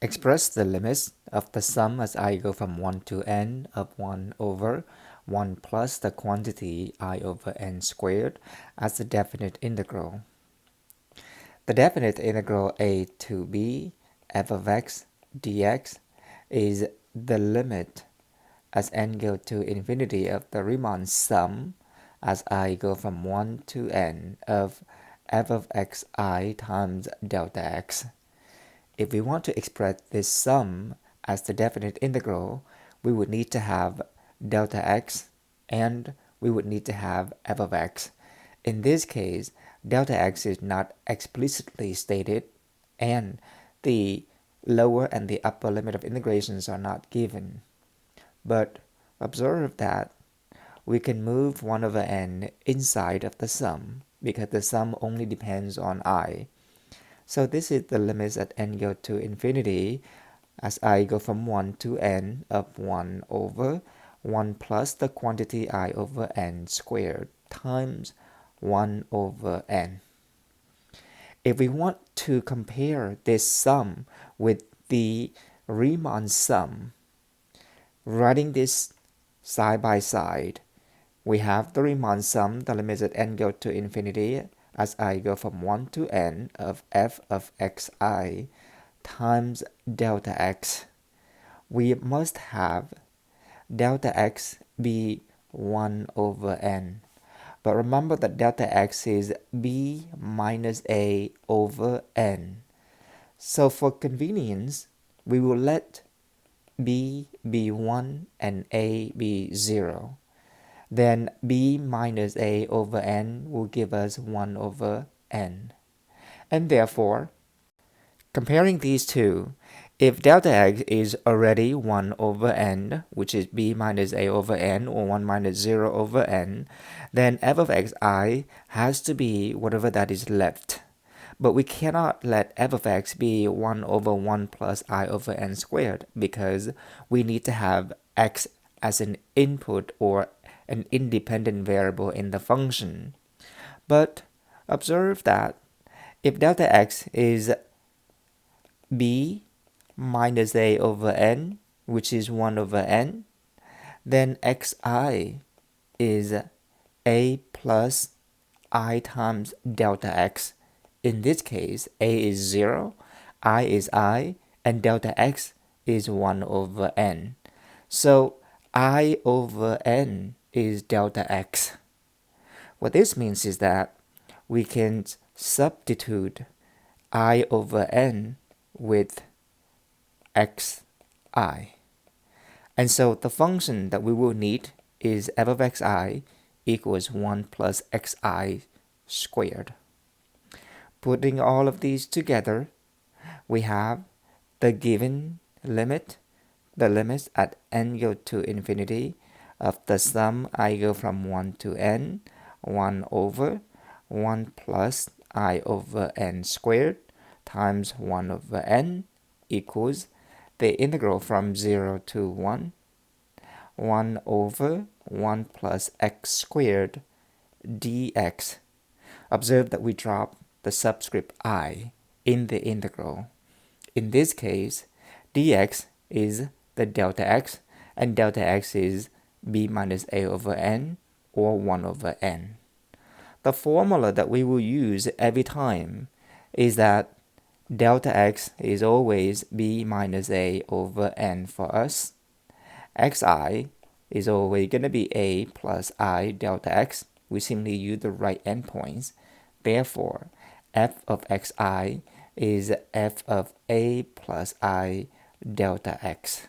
Express the limits of the sum as I go from 1 to n of 1 over 1 plus the quantity I over n squared as the definite integral. The definite integral a to b f of x dx is the limit as n go to infinity of the Riemann sum as I go from 1 to n of f of xi times delta x. If we want to express this sum as the definite integral, we would need to have delta x and we would need to have f of x. In this case, delta x is not explicitly stated and the lower and the upper limit of integrations are not given. But observe that we can move 1 over n inside of the sum because the sum only depends on I. So this is the limits at n go to infinity as I go from 1 to n of 1 over 1 plus the quantity I over n squared times 1 over n. If we want to compare this sum with the Riemann sum, writing this side by side, we have the Riemann sum, the limits at n go to infinity as I go from 1 to n of f of xi times delta x. We must have delta x be 1 over n. But remember that delta x is b minus a over n. So for convenience, we will let b be 1 and a be 0. Then b minus a over n will give us 1 over n. And therefore, comparing these two, if delta x is already 1 over n, which is b minus a over n or 1 minus 0 over n, then f of xi has to be whatever that is left. But we cannot let f of x be 1 over 1 plus I over n squared because we need to have x as an input or an independent variable in the function. But observe that if delta x is b minus a over n, which is 1 over n, then xi is a plus I times delta x. In this case, a is 0, I is I, and delta x is 1 over n. So I over n is delta x. What this means is that we can substitute I over n with xi. And so the function that we will need is f of xi equals 1 plus xi squared. Putting all of these together, we have the given limit, the limits at n go to infinity of the sum I go from 1 to n, 1 over 1 plus I over n squared times 1 over n equals the integral from 0 to 1, 1 over 1 plus x squared dx. Observe that we drop the subscript I in the integral. In this case, dx is the delta x, and delta x is b minus a over n, or 1 over n. The formula that we will use every time is that delta x is always b minus a over n for us. Xi is always going to be a plus I delta x. We simply use the right endpoints. Therefore, f of xi is f of a plus I delta x.